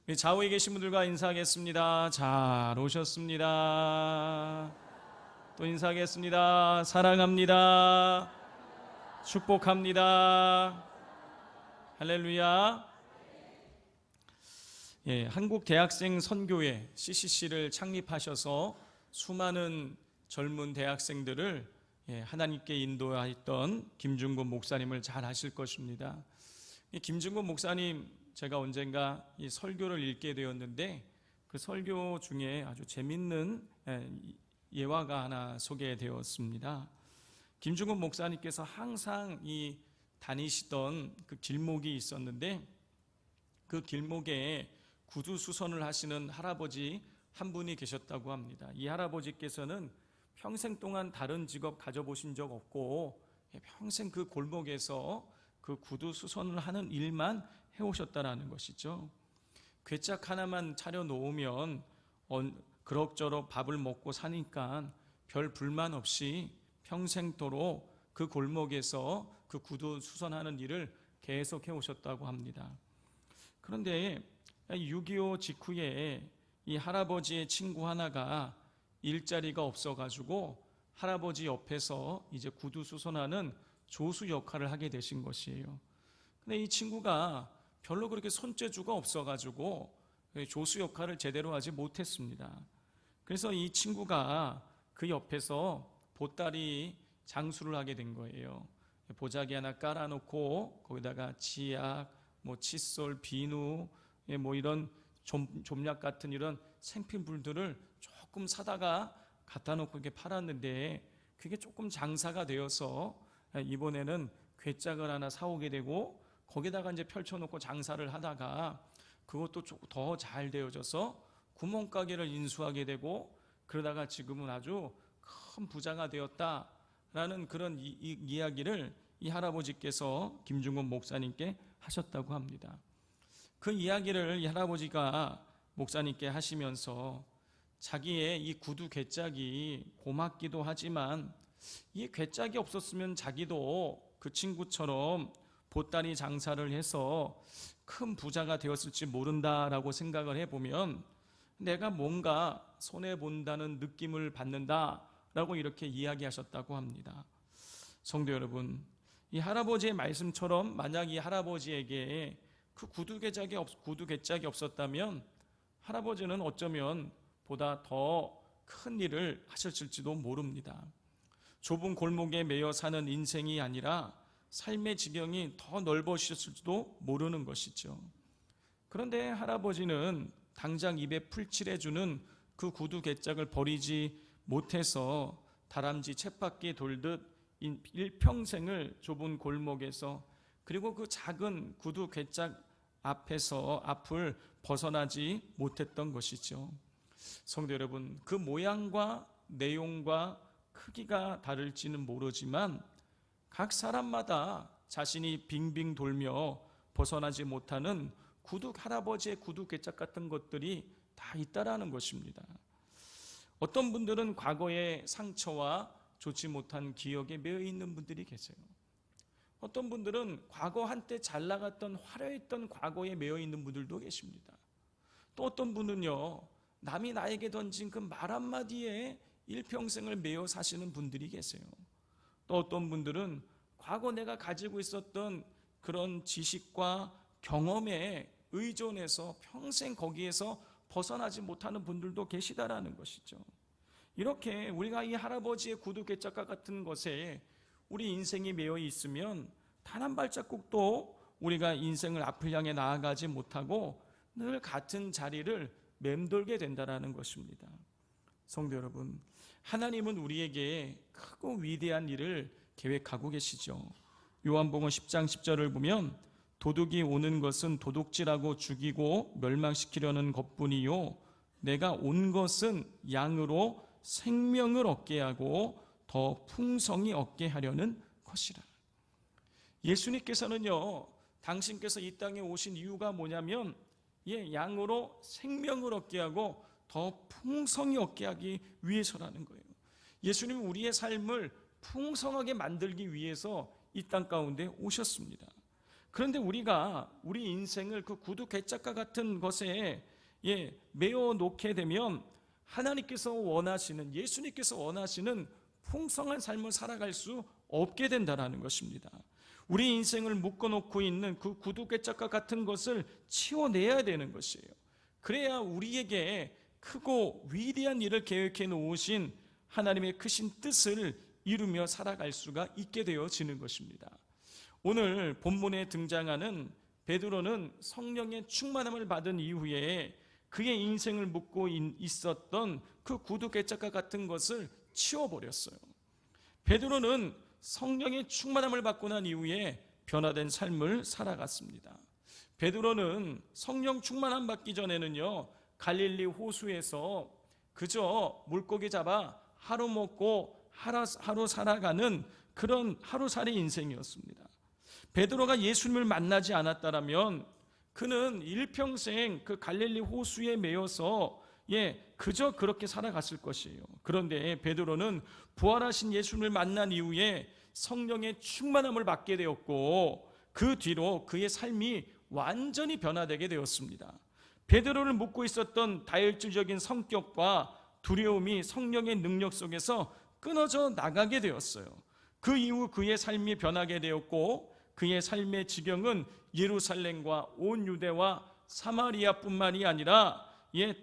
우리 좌우에 계신 분들과 인사하겠습니다. 잘 오셨습니다. 또 인사하겠습니다. 사랑합니다. 축복합니다. 할렐루야. 한국 대학생 선교회 CCC를 창립하셔서 수많은 젊은 대학생들을 하나님께 인도하였던 김중곤 목사님을 잘 아실 것입니다. 김중곤 목사님, 제가 언젠가 이 설교를 읽게 되었는데 그 설교 중에 아주 재밌는 예화가 하나 소개되었습니다. 김중곤 목사님께서 항상 이 다니시던 그 길목이 있었는데 그 길목에 구두수선을 하시는 할아버지 한 분이 계셨다고 합니다. 이 할아버지께서는 평생 동안 다른 직업 가져보신 적 없고 평생 그 골목에서 그 구두수선을 하는 일만 해오셨다라는 것이죠. 괴짝 하나만 차려놓으면 그럭저럭 밥을 먹고 사니까 별 불만 없이 평생토록 그 골목에서 그 구두 수선하는 일을 계속 해오셨다고 합니다. 그런데 6.25 직후에 이 할아버지의 친구 하나가 일자리가 없어가지고 할아버지 옆에서 이제 구두 수선하는 조수 역할을 하게 되신 것이에요. 근데 이 친구가 별로 그렇게 손재주가 없어가지고 조수 역할을 제대로 하지 못했습니다. 그래서 이 친구가 그 옆에서 보따리 장수를 하게 된 거예요. 보자기 하나 깔아놓고 거기다가 치약, 칫솔, 비누, 이런 좀약 같은 이런 생필물들을 조금 사다가 갖다 놓고 이렇게 팔았는데 그게 조금 장사가 되어서 이번에는 괴짝을 하나 사오게 되고 거기다가 이제 펼쳐놓고 장사를 하다가 그것도 더 잘 되어져서 구멍가게를 인수하게 되고 그러다가 지금은 아주 큰 부자가 되었다라는 그런 이야기를 이 할아버지께서 김중곤 목사님께 하셨다고 합니다. 그 이야기를 이 할아버지가 목사님께 하시면서 자기의 이 구두 괴짝이 고맙기도 하지만 이 괴짝이 없었으면 자기도 그 친구처럼 보따리 장사를 해서 큰 부자가 되었을지 모른다라고 생각을 해보면 내가 뭔가 손해본다는 느낌을 받는다라고 이렇게 이야기하셨다고 합니다. 성도 여러분, 이 할아버지의 말씀처럼 만약 이 할아버지에게 그 구두 괴짝이 없었다면 할아버지는 어쩌면 보다 더 큰 일을 하셨을지도 모릅니다. 좁은 골목에 매여 사는 인생이 아니라 삶의 지경이 더 넓어지셨을지도 모르는 것이죠. 그런데 할아버지는 당장 입에 풀칠해주는 그 구두 괴짝을 버리지 못해서 다람쥐 쳇바퀴 돌듯 일평생을 좁은 골목에서 그리고 그 작은 구두 괴짝 앞을 벗어나지 못했던 것이죠. 성도 여러분, 그 모양과 내용과 크기가 다를지는 모르지만 각 사람마다 자신이 빙빙 돌며 벗어나지 못하는 할아버지의 구두 괴짝 같은 것들이 다 있다라는 것입니다. 어떤 분들은 과거의 상처와 좋지 못한 기억에 매여 있는 분들이 계세요. 어떤 분들은 과거 한때 잘 나갔던 화려했던 과거에 매여 있는 분들도 계십니다. 또 어떤 분은요, 남이 나에게 던진 그 말 한마디에 일평생을 매여 사시는 분들이 계세요. 또 어떤 분들은 과거 내가 가지고 있었던 그런 지식과 경험에 의존해서 평생 거기에서 벗어나지 못하는 분들도 계시다라는 것이죠. 이렇게 우리가 이 할아버지의 구두 괴짝과 같은 것에 우리 인생이 매여 있으면 단 한 발자국도 우리가 인생을 앞을 향해 나아가지 못하고 늘 같은 자리를 맴돌게 된다는 것입니다. 성도 여러분, 하나님은 우리에게 크고 위대한 일을 계획하고 계시죠. 요한복음 10장 10절을 보면 도둑이 오는 것은 도둑질하고 죽이고 멸망시키려는 것뿐이요 내가 온 것은 양으로 생명을 얻게 하고 더 풍성히 얻게 하려는 것이라. 예수님께서는요, 당신께서 이 땅에 오신 이유가 뭐냐면 양으로 생명을 얻게 하고 더 풍성히 얻게 하기 위해서라는 거예요. 예수님은 우리의 삶을 풍성하게 만들기 위해서 이 땅 가운데 오셨습니다. 그런데 우리가 우리 인생을 그 구두 개짝과 같은 것에 메어 놓게 되면 하나님께서 원하시는, 예수님께서 원하시는 풍성한 삶을 살아갈 수 없게 된다는 것입니다. 우리 인생을 묶어놓고 있는 그 구두 개짝과 같은 것을 치워내야 되는 것이에요. 그래야 우리에게 크고 위대한 일을 계획해 놓으신 하나님의 크신 뜻을 이루며 살아갈 수가 있게 되어지는 것입니다. 오늘 본문에 등장하는 베드로는 성령의 충만함을 받은 이후에 그의 인생을 묶고 있었던 그 구두 개짝과 같은 것을 치워버렸어요. 베드로는 성령의 충만함을 받고 난 이후에 변화된 삶을 살아갔습니다. 베드로는 성령 충만함 받기 전에는요, 갈릴리 호수에서 그저 물고기 잡아 하루 먹고 하루 살아가는 그런 하루살이 인생이었습니다. 베드로가 예수님을 만나지 않았다면 그는 일평생 그 갈릴리 호수에 매여서 그저 그렇게 살아갔을 것이에요. 그런데 베드로는 부활하신 예수님을 만난 이후에 성령의 충만함을 받게 되었고 그 뒤로 그의 삶이 완전히 변화되게 되었습니다. 베드로를 묶고 있었던 다혈질적인 성격과 두려움이 성령의 능력 속에서 끊어져 나가게 되었어요. 그 이후 그의 삶이 변하게 되었고 그의 삶의 지경은 예루살렘과 온 유대와 사마리아뿐만이 아니라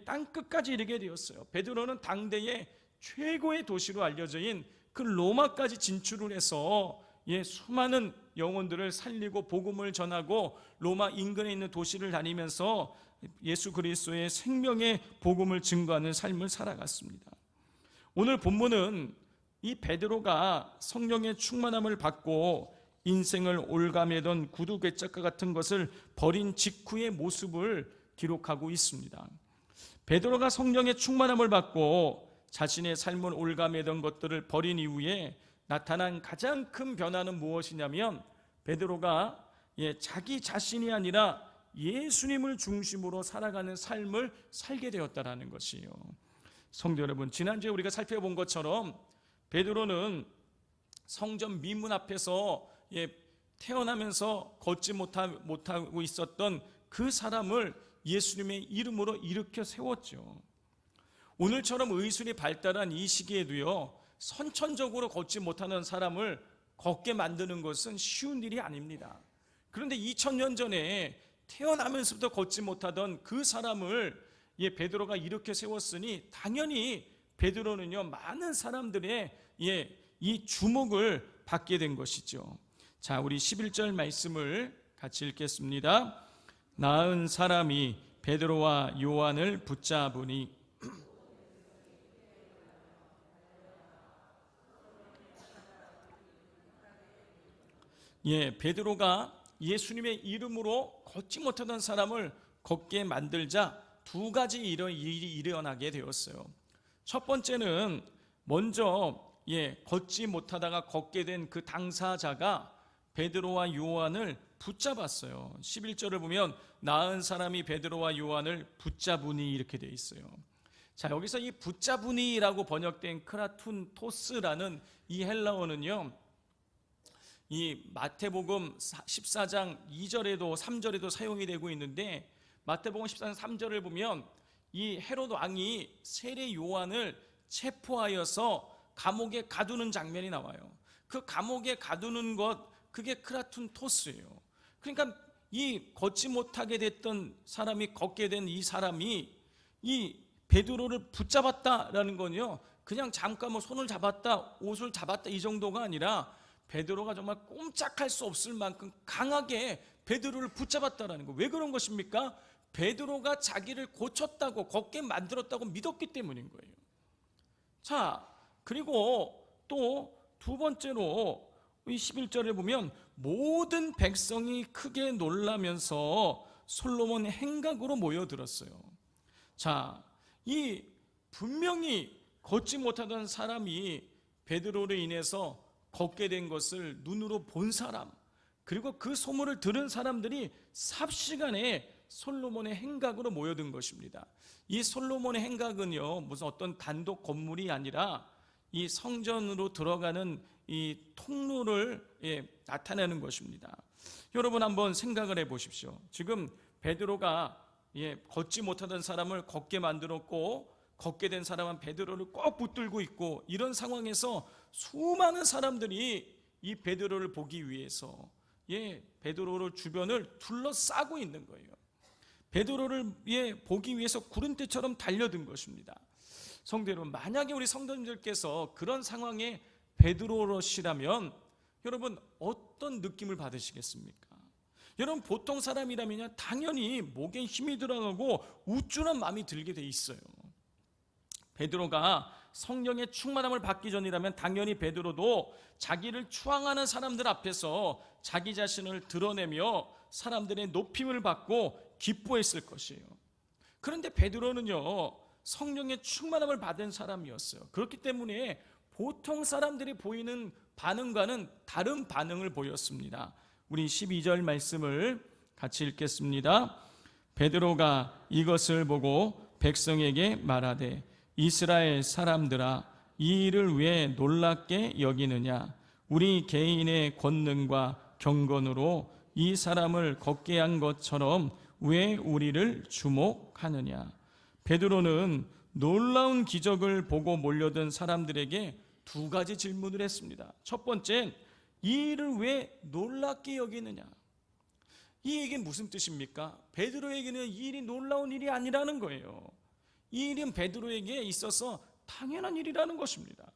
땅끝까지 이르게 되었어요. 베드로는 당대의 최고의 도시로 알려져 있는 그 로마까지 진출을 해서 수많은 영혼들을 살리고 복음을 전하고 로마 인근에 있는 도시를 다니면서 예수 그리스도의 생명의 복음을 증거하는 삶을 살아갔습니다. 오늘 본문은 이 베드로가 성령의 충만함을 받고 인생을 올가매던 구두 개짝과 같은 것을 버린 직후의 모습을 기록하고 있습니다. 베드로가 성령의 충만함을 받고 자신의 삶을 올가매던 것들을 버린 이후에 나타난 가장 큰 변화는 무엇이냐면 베드로가 자기 자신이 아니라 예수님을 중심으로 살아가는 삶을 살게 되었다는 것이에요. 성도 여러분, 지난주에 우리가 살펴본 것처럼 베드로는 성전 미문 앞에서 태어나면서 걷지 못하고 있었던 그 사람을 예수님의 이름으로 일으켜 세웠죠. 오늘처럼 의술이 발달한 이 시기에도요, 선천적으로 걷지 못하는 사람을 걷게 만드는 것은 쉬운 일이 아닙니다. 그런데 2000년 전에 태어나면서부터 걷지 못하던 그 사람을 베드로가 일으켜 세웠으니 당연히 베드로는요, 많은 사람들의 이 주목을 받게 된 것이죠. 자, 우리 11절 말씀을 같이 읽겠습니다. 나은 사람이 베드로와 요한을 붙잡으니 베드로가 예수님의 이름으로 걷지 못하던 사람을 걷게 만들자 두 가지 일이 일어나게 되었어요. 첫 번째는 먼저 걷지 못하다가 걷게 된 그 당사자가 베드로와 요한을 붙잡았어요. 11절을 보면 나은 사람이 베드로와 요한을 붙잡으니 이렇게 되어 있어요. 자, 여기서 이 붙잡으니라고 번역된 크라툰토스라는 이 헬라어는요, 이 마태복음 14장 2절에도 3절에도 사용이 되고 있는데 마태복음 14장 3절을 보면 이 헤롯 왕이 세례 요한을 체포하여서 감옥에 가두는 장면이 나와요. 그 감옥에 가두는 것, 그게 크라툰토스예요. 그러니까 이 걷지 못하게 됐던 사람이 걷게 된 이 사람이 이 베드로를 붙잡았다라는 건요, 그냥 잠깐 손을 잡았다, 옷을 잡았다 이 정도가 아니라 베드로가 정말 꼼짝할 수 없을 만큼 강하게 베드로를 붙잡았다라는 거. 왜 그런 것입니까? 베드로가 자기를 고쳤다고, 걷게 만들었다고 믿었기 때문인 거예요. 자, 그리고 또 두 번째로 이 11절에 보면 모든 백성이 크게 놀라면서 솔로몬 행각으로 모여들었어요. 자, 이 분명히 걷지 못하던 사람이 베드로로 인해서 걷게 된 것을 눈으로 본 사람, 그리고 그 소문을 들은 사람들이 삽시간에 솔로몬의 행각으로 모여든 것입니다. 이 솔로몬의 행각은요, 무슨 어떤 단독 건물이 아니라 이 성전으로 들어가는 이 통로를 나타내는 것입니다. 여러분 한번 생각을 해 보십시오. 지금 베드로가 걷지 못하던 사람을 걷게 만들었고, 걷게 된 사람은 베드로를 꼭 붙들고 있고, 이런 상황에서 수많은 사람들이 이 베드로를 보기 위해서 베드로를 주변을 둘러싸고 있는 거예요. 베드로를 보기 위해서 구름대처럼 달려든 것입니다. 성도 여러분, 만약에 우리 성도님들께서 그런 상황에 베드로시라면 여러분 어떤 느낌을 받으시겠습니까? 여러분 보통 사람이라면 당연히 목에 힘이 들어가고 우쭐한 마음이 들게 돼 있어요. 베드로가 성령의 충만함을 받기 전이라면 당연히 베드로도 자기를 추앙하는 사람들 앞에서 자기 자신을 드러내며 사람들의 높임을 받고 기뻐했을 것이에요. 그런데 베드로는요, 성령의 충만함을 받은 사람이었어요. 그렇기 때문에 보통 사람들이 보이는 반응과는 다른 반응을 보였습니다. 우리 12절 말씀을 같이 읽겠습니다. 베드로가 이것을 보고 백성에게 말하되 이스라엘 사람들아, 이 일을 왜 놀랍게 여기느냐? 우리 개인의 권능과 경건으로 이 사람을 걷게 한 것처럼 왜 우리를 주목하느냐? 베드로는 놀라운 기적을 보고 몰려든 사람들에게 두 가지 질문을 했습니다. 첫 번째는 이 일을 왜 놀랍게 여기느냐? 이 얘기는 무슨 뜻입니까? 베드로에게는 이 일이 놀라운 일이 아니라는 거예요. 이 일은 베드로에게 있어서 당연한 일이라는 것입니다.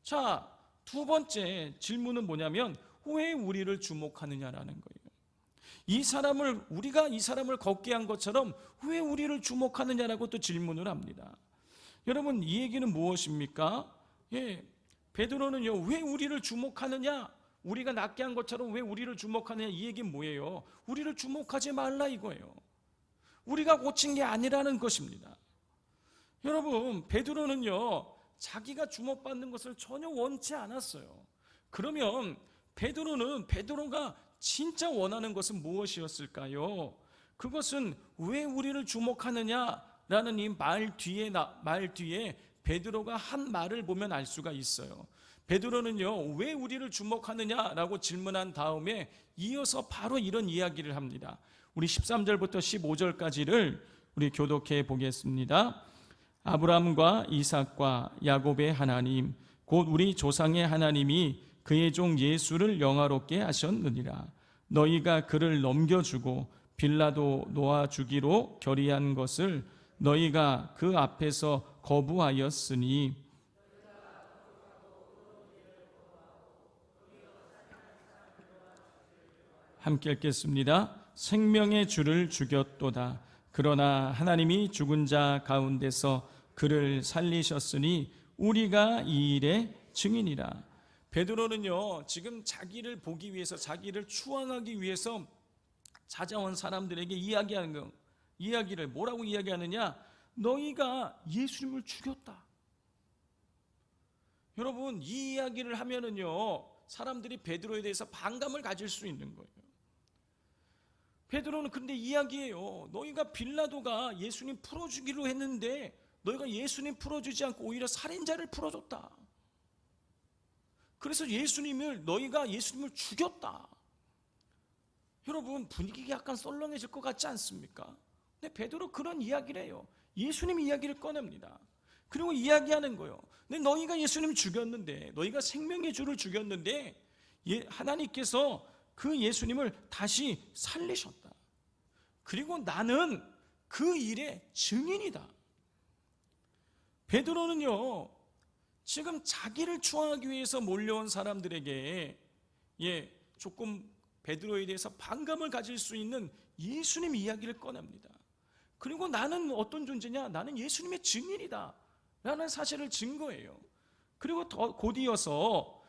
자, 두 번째 질문은 뭐냐면 왜 우리를 주목하느냐라는 거예요. 우리가 이 사람을 걷게 한 것처럼 왜 우리를 주목하느냐라고 또 질문을 합니다. 여러분, 이 얘기는 무엇입니까? 베드로는요, 왜 우리를 주목하느냐? 우리가 낫게 한 것처럼 왜 우리를 주목하느냐? 이 얘기는 뭐예요? 우리를 주목하지 말라 이거예요. 우리가 고친 게 아니라는 것입니다. 여러분, 베드로는요, 자기가 주목받는 것을 전혀 원치 않았어요. 그러면 베드로가 진짜 원하는 것은 무엇이었을까요? 그것은 왜 우리를 주목하느냐라는 이 말 뒤에 베드로가 한 말을 보면 알 수가 있어요. 베드로는요, 왜 우리를 주목하느냐라고 질문한 다음에 이어서 바로 이런 이야기를 합니다. 우리 13절부터 15절까지를 우리 교독해 보겠습니다. 아브라함과 이삭과 야곱의 하나님 곧 우리 조상의 하나님이 그의 종 예수를 영화롭게 하셨느니라. 너희가 그를 넘겨주고 빌라도 놓아주기로 결의한 것을 너희가 그 앞에서 거부하였으니 함께 읽겠습니다. 생명의 주를 죽였도다. 그러나 하나님이 죽은 자 가운데서 그를 살리셨으니 우리가 이 일의 증인이라. 베드로는요, 지금 자기를 보기 위해서, 자기를 추앙하기 위해서 찾아온 사람들에게 이야기를 뭐라고 이야기하느냐? 너희가 예수님을 죽였다. 여러분, 이 이야기를 하면은요, 사람들이 베드로에 대해서 반감을 가질 수 있는 거예요. 베드로는 근데 이야기해요. 너희가 빌라도가 예수님 풀어주기로 했는데 너희가 예수님 풀어주지 않고 오히려 살인자를 풀어줬다. 그래서 너희가 예수님을 죽였다. 여러분, 분위기가 약간 썰렁해질 것 같지 않습니까? 근데 베드로 그런 이야기를 해요. 예수님 이야기를 꺼냅니다. 그리고 이야기하는 거예요. 근데 너희가 예수님을 죽였는데, 너희가 생명의 주를 죽였는데 하나님께서 그 예수님을 다시 살리셨다. 그리고 나는 그 일의 증인이다. 베드로는요, 지금 자기를 추앙하기 위해서 몰려온 사람들에게 조금 베드로에 대해서 반감을 가질 수 있는 예수님 이야기를 꺼냅니다. 그리고 나는 어떤 존재냐? 나는 예수님의 증인이다 라는 사실을 증거해요. 그리고 곧 이어서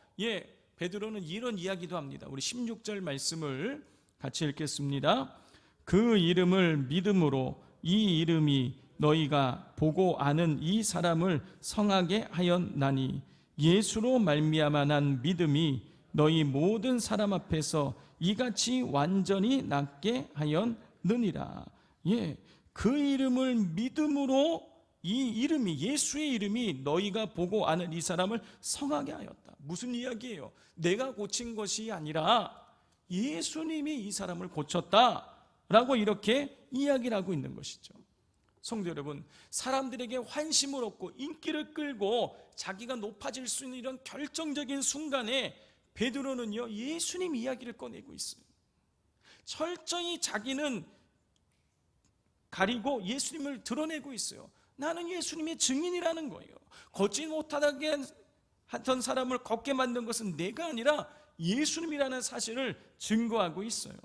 베드로는 이런 이야기도 합니다. 우리 16절 말씀을 같이 읽겠습니다. 그 이름을 믿음으로 이 이름이 너희가 보고 아는 이 사람을 성하게 하였나니 예수로 말미암아 난 믿음이 너희 모든 사람 앞에서 이같이 완전히 낫게 하였느니라. 그 이름을 믿음으로 이 이름이, 예수의 이름이 너희가 보고 아는 이 사람을 성하게 하였다. 무슨 이야기예요? 내가 고친 것이 아니라 예수님이 이 사람을 고쳤다라고 이렇게 이야기를 하고 있는 것이죠. 성도 여러분, 사람들에게 환심을 얻고 인기를 끌고 자기가 높아질 수 있는 이런 결정적인 순간에 베드로는요, 예수님 이야기를 꺼내고 있어요. 철저히 자기는 가리고 예수님을 드러내고 있어요. 나는 예수님의 증인이라는 거예요. 걷지 못하게 하던 사람을 걷게 만든 것은 내가 아니라 예수님이라는 사실을 증거하고 있어요.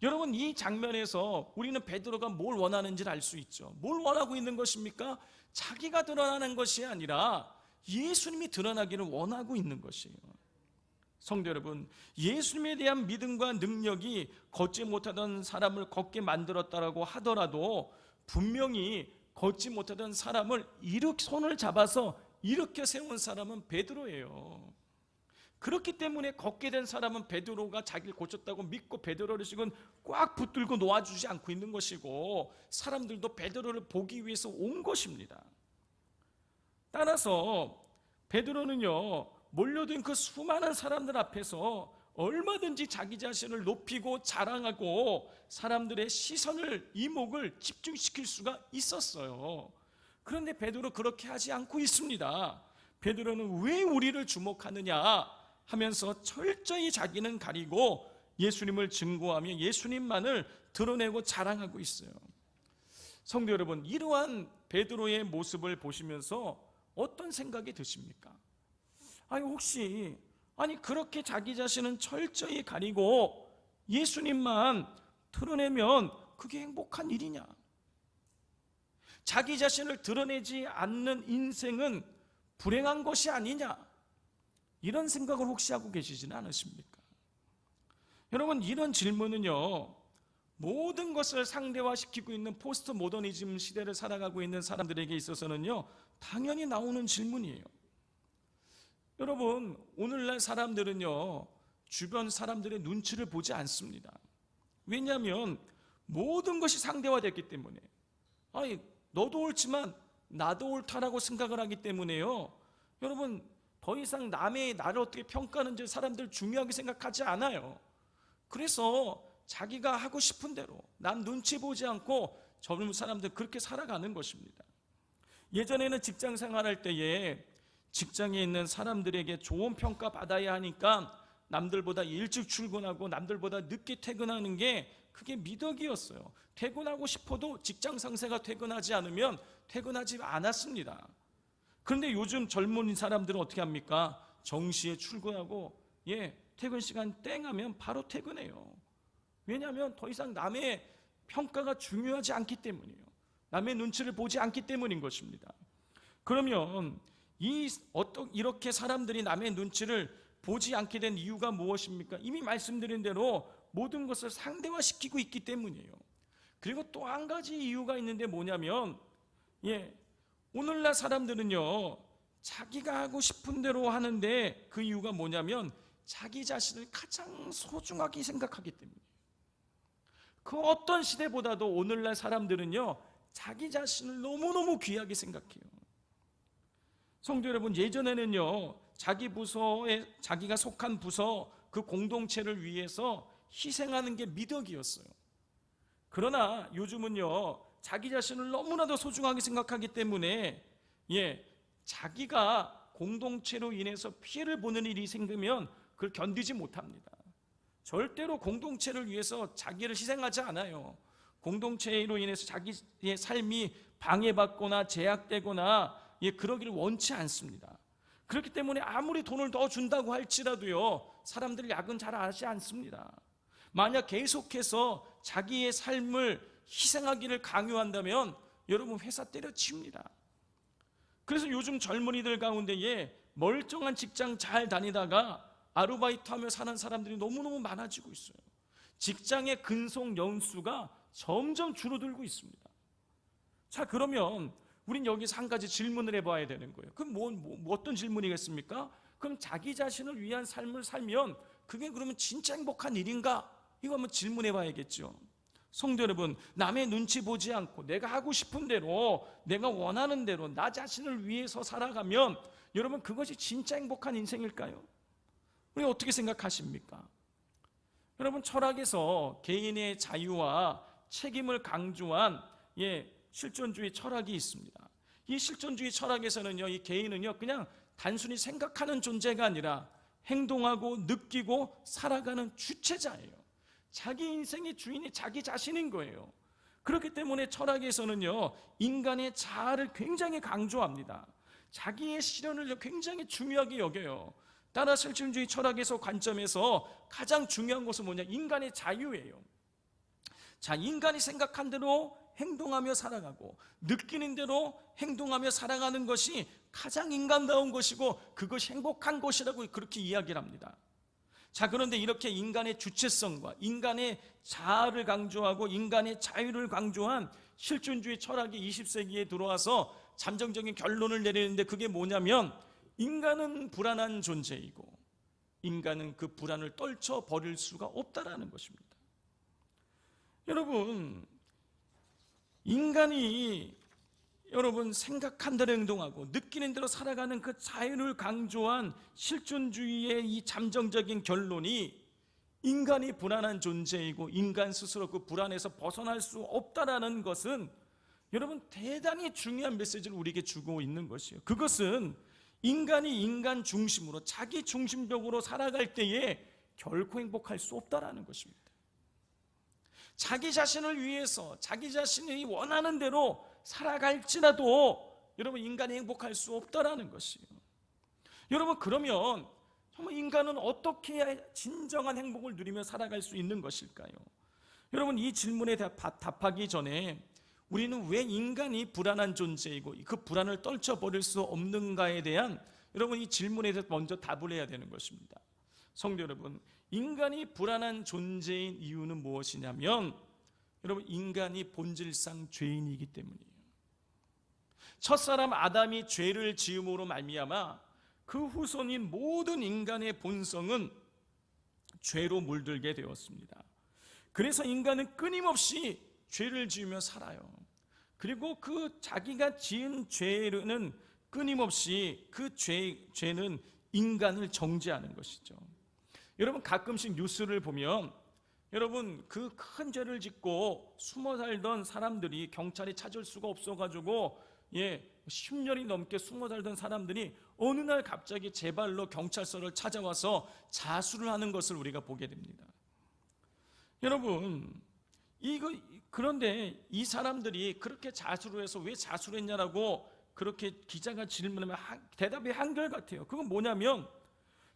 여러분, 이 장면에서 우리는 베드로가 뭘 원하는지를 알 수 있죠. 뭘 원하고 있는 것입니까? 자기가 드러나는 것이 아니라 예수님이 드러나기를 원하고 있는 것이에요. 성도 여러분, 예수님에 대한 믿음과 능력이 걷지 못하던 사람을 걷게 만들었다라고 하더라도 분명히 걷지 못하던 사람을 이렇게 손을 잡아서 일으켜 세운 사람은 베드로예요. 그렇기 때문에 걷게 된 사람은 베드로가 자기를 고쳤다고 믿고 베드로를 지금 꽉 붙들고 놓아주지 않고 있는 것이고, 사람들도 베드로를 보기 위해서 온 것입니다. 따라서 베드로는요, 몰려든 그 수많은 사람들 앞에서 얼마든지 자기 자신을 높이고 자랑하고 사람들의 시선을, 이목을 집중시킬 수가 있었어요. 그런데 베드로 그렇게 하지 않고 있습니다. 베드로는 왜 우리를 주목하느냐 하면서 철저히 자기는 가리고 예수님을 증거하며 예수님만을 드러내고 자랑하고 있어요. 성도 여러분, 이러한 베드로의 모습을 보시면서 어떤 생각이 드십니까? 혹시 그렇게 자기 자신은 철저히 가리고 예수님만 드러내면 그게 행복한 일이냐? 자기 자신을 드러내지 않는 인생은 불행한 것이 아니냐? 이런 생각을 혹시 하고 계시지는 않으십니까? 여러분, 이런 질문은요, 모든 것을 상대화시키고 있는 포스트 모더니즘 시대를 살아가고 있는 사람들에게 있어서는요, 당연히 나오는 질문이에요. 여러분, 오늘날 사람들은요, 주변 사람들의 눈치를 보지 않습니다. 왜냐하면 모든 것이 상대화됐기 때문에, 너도 옳지만 나도 옳다라고 생각을 하기 때문에요, 여러분, 더 이상 남의 나를 어떻게 평가하는지 사람들 중요하게 생각하지 않아요. 그래서 자기가 하고 싶은 대로 남 눈치 보지 않고 젊은 사람들 그렇게 살아가는 것입니다. 예전에는 직장 생활할 때에 직장에 있는 사람들에게 좋은 평가 받아야 하니까 남들보다 일찍 출근하고 남들보다 늦게 퇴근하는 게 그게 미덕이었어요. 퇴근하고 싶어도 직장 상사가 퇴근하지 않으면 퇴근하지 않았습니다. 그런데 요즘 젊은 사람들은 어떻게 합니까? 정시에 출근하고 퇴근 시간 땡 하면 바로 퇴근해요. 왜냐하면 더 이상 남의 평가가 중요하지 않기 때문이에요. 남의 눈치를 보지 않기 때문인 것입니다. 그러면 이렇게 사람들이 남의 눈치를 보지 않게 된 이유가 무엇입니까? 이미 말씀드린 대로 모든 것을 상대화시키고 있기 때문이에요. 그리고 또 한 가지 이유가 있는데 뭐냐면, 오늘날 사람들은요, 자기가 하고 싶은 대로 하는데 그 이유가 뭐냐면 자기 자신을 가장 소중하게 생각하기 때문이에요. 그 어떤 시대보다도 오늘날 사람들은요, 자기 자신을 너무너무 귀하게 생각해요. 성도 여러분, 예전에는요, 자기 부서에, 자기가 속한 부서 그 공동체를 위해서 희생하는 게 미덕이었어요. 그러나 요즘은요, 자기 자신을 너무나도 소중하게 생각하기 때문에 자기가 공동체로 인해서 피해를 보는 일이 생기면 그걸 견디지 못합니다. 절대로 공동체를 위해서 자기를 희생하지 않아요. 공동체로 인해서 자기의 삶이 방해받거나 제약되거나 그러기를 원치 않습니다. 그렇기 때문에 아무리 돈을 더 준다고 할지라도요, 사람들 야근 잘 하지 않습니다. 만약 계속해서 자기의 삶을 희생하기를 강요한다면 여러분, 회사 때려칩니다. 그래서 요즘 젊은이들 가운데에 멀쩡한 직장 잘 다니다가 아르바이트하며 사는 사람들이 너무너무 많아지고 있어요. 직장의 근속 연수가 점점 줄어들고 있습니다. 자, 그러면 우린 여기서 한 가지 질문을 해봐야 되는 거예요. 그럼 어떤 질문이겠습니까? 그럼 자기 자신을 위한 삶을 살면 그게 그러면 진짜 행복한 일인가? 이거 한번 질문해봐야겠죠. 성도 여러분, 남의 눈치 보지 않고 내가 하고 싶은 대로, 내가 원하는 대로 나 자신을 위해서 살아가면 여러분, 그것이 진짜 행복한 인생일까요? 우리 어떻게 생각하십니까? 여러분, 철학에서 개인의 자유와 책임을 강조한 실존주의 철학이 있습니다. 이 실존주의 철학에서는요, 이 개인은요 그냥 단순히 생각하는 존재가 아니라 행동하고 느끼고 살아가는 주체자예요. 자기 인생의 주인이 자기 자신인 거예요. 그렇기 때문에 철학에서는요, 인간의 자아를 굉장히 강조합니다. 자기의 실현을 굉장히 중요하게 여겨요. 따라 실존주의 철학에서 관점에서 가장 중요한 것은 뭐냐? 인간의 자유예요. 자, 인간이 생각한 대로 행동하며 살아가고 느끼는 대로 행동하며 살아가는 것이 가장 인간다운 것이고 그것이 행복한 것이라고 그렇게 이야기를 합니다. 자, 그런데 이렇게 인간의 주체성과 인간의 자아를 강조하고 인간의 자유를 강조한 실존주의 철학이 20세기에 들어와서 잠정적인 결론을 내리는데, 그게 뭐냐면 인간은 불안한 존재이고 인간은 그 불안을 떨쳐버릴 수가 없다라는 것입니다. 여러분, 인간이 생각한 대로 행동하고 느끼는 대로 살아가는 그 자유를 강조한 실존주의의 이 잠정적인 결론이 인간이 불안한 존재이고 인간 스스로 그 불안에서 벗어날 수 없다라는 것은 여러분 대단히 중요한 메시지를 우리에게 주고 있는 것이에요. 그것은 인간이 인간 중심으로 자기 중심적으로 살아갈 때에 결코 행복할 수 없다라는 것입니다. 자기 자신을 위해서 자기 자신이 원하는 대로 살아갈지라도 여러분 인간이 행복할 수 없다라는 것이에요. 여러분, 그러면 정말 인간은 어떻게 해야 진정한 행복을 누리며 살아갈 수 있는 것일까요? 여러분, 이 질문에 답하기 전에 우리는 왜 인간이 불안한 존재이고 그 불안을 떨쳐버릴 수 없는가에 대한 여러분 이 질문에 대해서 먼저 답을 해야 되는 것입니다. 성도 여러분, 인간이 불안한 존재인 이유는 무엇이냐면 여러분 인간이 본질상 죄인이기 때문이에요. 첫사람 아담이 죄를 지음으로 말미암아 그 후손인 모든 인간의 본성은 죄로 물들게 되었습니다. 그래서 인간은 끊임없이 죄를 지으며 살아요. 그리고 그 자기가 지은 죄는 끊임없이 그 죄는 인간을 정죄하는 것이죠. 여러분, 가끔씩 뉴스를 보면 여러분 그 큰 죄를 짓고 숨어 살던 사람들이 경찰이 찾을 수가 없어가지고 10년이 넘게 숨어 살던 사람들이 어느 날 갑자기 제 발로 경찰서를 찾아와서 자수를 하는 것을 우리가 보게 됩니다. 여러분, 그런데 이 사람들이 그렇게 자수를 해서 왜 자수를 했냐라고 그렇게 기자가 질문하면 대답이 한결같아요. 그건 뭐냐면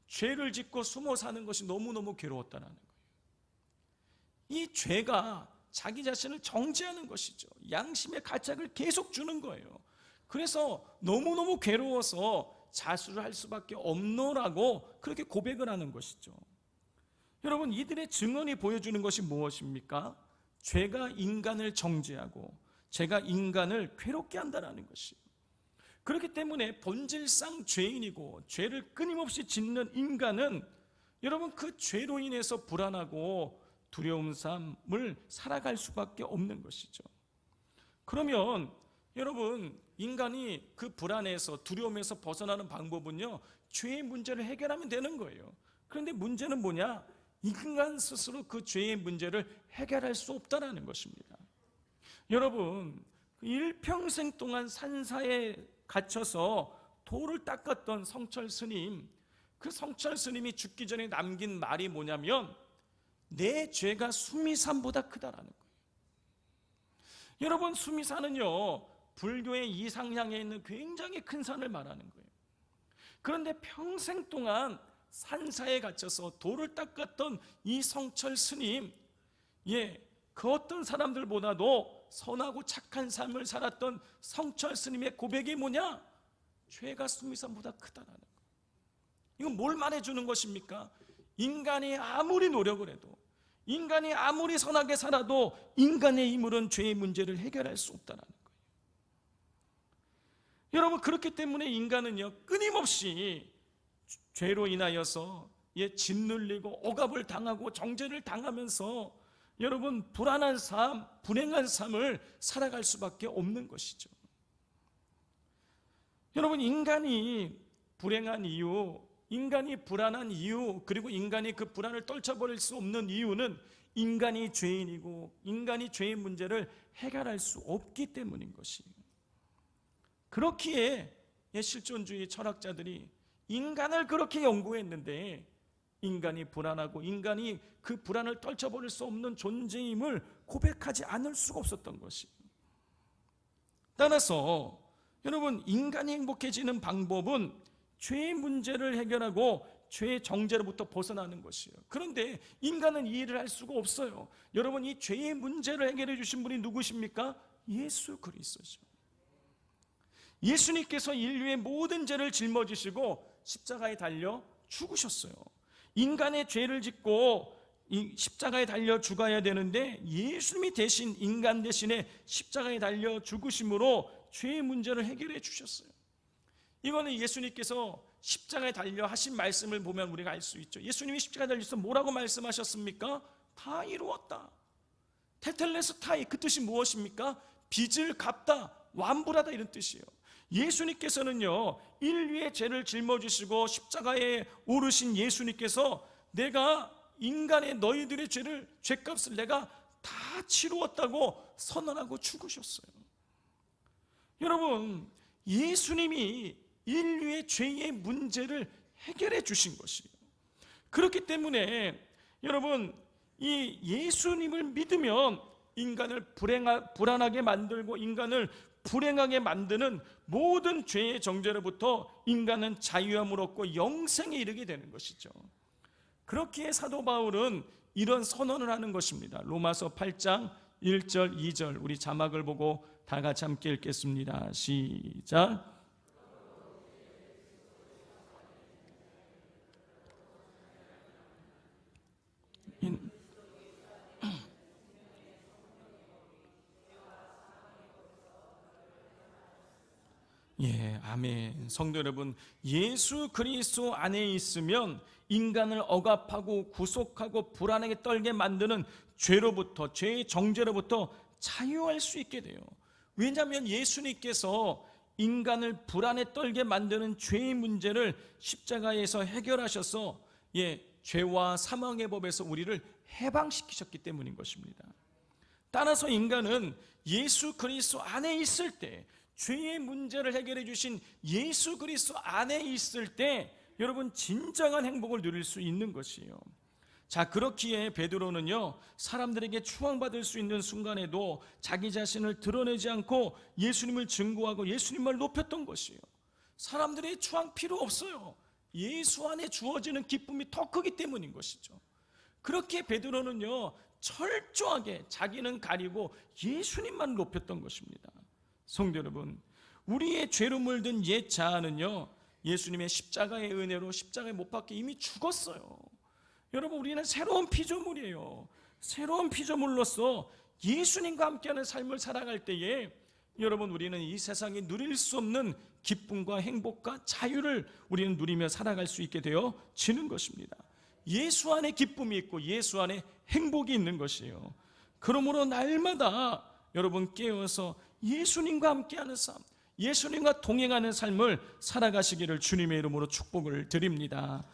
죄를 짓고 숨어 사는 것이 너무너무 괴로웠다는 거예요. 이 죄가 자기 자신을 정죄하는 것이죠. 양심의 가책을 계속 주는 거예요. 그래서 너무너무 괴로워서 자수를 할 수밖에 없노라고 그렇게 고백을 하는 것이죠. 여러분, 이들의 증언이 보여주는 것이 무엇입니까? 죄가 인간을 정죄하고 죄가 인간을 괴롭게 한다는 것이에요. 그렇기 때문에 본질상 죄인이고 죄를 끊임없이 짓는 인간은 여러분 그 죄로 인해서 불안하고 두려운 삶을 살아갈 수밖에 없는 것이죠. 그러면 여러분, 인간이 그 불안에서 두려움에서 벗어나는 방법은요, 죄의 문제를 해결하면 되는 거예요. 그런데 문제는 뭐냐? 인간 스스로 그 죄의 문제를 해결할 수 없다는 것입니다. 여러분, 일평생 동안 산사에 갇혀서 돌을 닦았던 성철 스님, 그 성철 스님이 죽기 전에 남긴 말이 뭐냐면 내 죄가 수미산보다 크다라는 거예요. 여러분, 수미산은요 불교의 이상향에 있는 굉장히 큰 산을 말하는 거예요. 그런데 평생 동안 산사에 갇혀서 돌을 닦았던 이 성철 스님, 그 어떤 사람들보다도 선하고 착한 삶을 살았던 성철 스님의 고백이 뭐냐? 죄가 수미산보다 크다라는 거예요. 이건 뭘 말해주는 것입니까? 인간이 아무리 노력을 해도, 인간이 아무리 선하게 살아도 인간의 힘으로는 죄의 문제를 해결할 수 없다는 거예요. 여러분, 그렇기 때문에 인간은요 끊임없이 죄로 인하여서 짓눌리고 억압을 당하고 정죄를 당하면서 여러분 불안한 삶, 불행한 삶을 살아갈 수밖에 없는 것이죠. 여러분, 인간이 불행한 이유, 인간이 불안한 이유, 그리고 인간이 그 불안을 떨쳐버릴 수 없는 이유는 인간이 죄인이고 인간이 죄의 문제를 해결할 수 없기 때문인 것이에요. 그렇기에 실존주의 철학자들이 인간을 그렇게 연구했는데 인간이 불안하고 인간이 그 불안을 떨쳐버릴 수 없는 존재임을 고백하지 않을 수가 없었던 것이에요. 따라서 여러분, 인간이 행복해지는 방법은 죄의 문제를 해결하고 죄의 정죄로부터 벗어나는 것이에요. 그런데 인간은 이 일을 할 수가 없어요. 여러분, 이 죄의 문제를 해결해 주신 분이 누구십니까? 예수 그리스도죠. 예수님께서 인류의 모든 죄를 짊어지시고 십자가에 달려 죽으셨어요. 인간의 죄를 짓고 이 십자가에 달려 죽어야 되는데 예수님이 대신 인간 대신에 십자가에 달려 죽으심으로 죄의 문제를 해결해 주셨어요. 이거는 예수님께서 십자가에 달려 하신 말씀을 보면 우리가 알 수 있죠. 예수님이 십자가에 달려서 뭐라고 말씀하셨습니까? 다 이루었다. 테텔레스타이, 그 뜻이 무엇입니까? 빚을 갚다, 완불하다, 이런 뜻이에요. 예수님께서는요, 인류의 죄를 짊어지시고 십자가에 오르신 예수님께서 내가 인간의 너희들의 죄값을 내가 다 치루었다고 선언하고 죽으셨어요. 여러분, 예수님이 인류의 죄의 문제를 해결해 주신 것이에요. 그렇기 때문에 여러분, 이 예수님을 믿으면 인간을 불안하게 만들고 인간을 불행하게 만드는 모든 죄의 정죄로부터 인간은 자유함을 얻고 영생에 이르게 되는 것이죠. 그렇기에 사도 바울은 이런 선언을 하는 것입니다. 로마서 8장 1절 2절, 우리 자막을 보고 다 같이 함께 읽겠습니다. 시작. 예, 아멘. 성도 여러분, 예수 그리스도 안에 있으면 인간을 억압하고 구속하고 불안하게 떨게 만드는 죄로부터, 죄의 정죄로부터 자유할 수 있게 돼요. 왜냐하면 예수님께서 인간을 불안에 떨게 만드는 죄의 문제를 십자가에서 해결하셔서 죄와 사망의 법에서 우리를 해방시키셨기 때문인 것입니다. 따라서 인간은 예수 그리스도 안에 있을 때, 죄의 문제를 해결해 주신 예수 그리스도 안에 있을 때 여러분, 진정한 행복을 누릴 수 있는 것이에요. 자, 그렇기에 베드로는요, 사람들에게 추앙받을 수 있는 순간에도 자기 자신을 드러내지 않고 예수님을 증거하고 예수님을 높였던 것이에요. 사람들의 추앙 필요 없어요. 예수 안에 주어지는 기쁨이 더 크기 때문인 것이죠. 그렇게 베드로는요, 철저하게 자기는 가리고 예수님만 높였던 것입니다. 성도 여러분, 우리의 죄로 물든 옛 자아는요, 예수님의 십자가의 은혜로 십자가에 못 박혀 이미 죽었어요. 여러분, 우리는 새로운 피조물이에요. 새로운 피조물로서 예수님과 함께하는 삶을 살아갈 때에 여러분, 우리는 이 세상에 누릴 수 없는 기쁨과 행복과 자유를 우리는 누리며 살아갈 수 있게 되어지는 것입니다. 예수 안에 기쁨이 있고 예수 안에 행복이 있는 것이에요. 그러므로 날마다 여러분 깨어서 예수님과 함께하는 삶, 예수님과 동행하는 삶을 살아가시기를 주님의 이름으로 축복을 드립니다.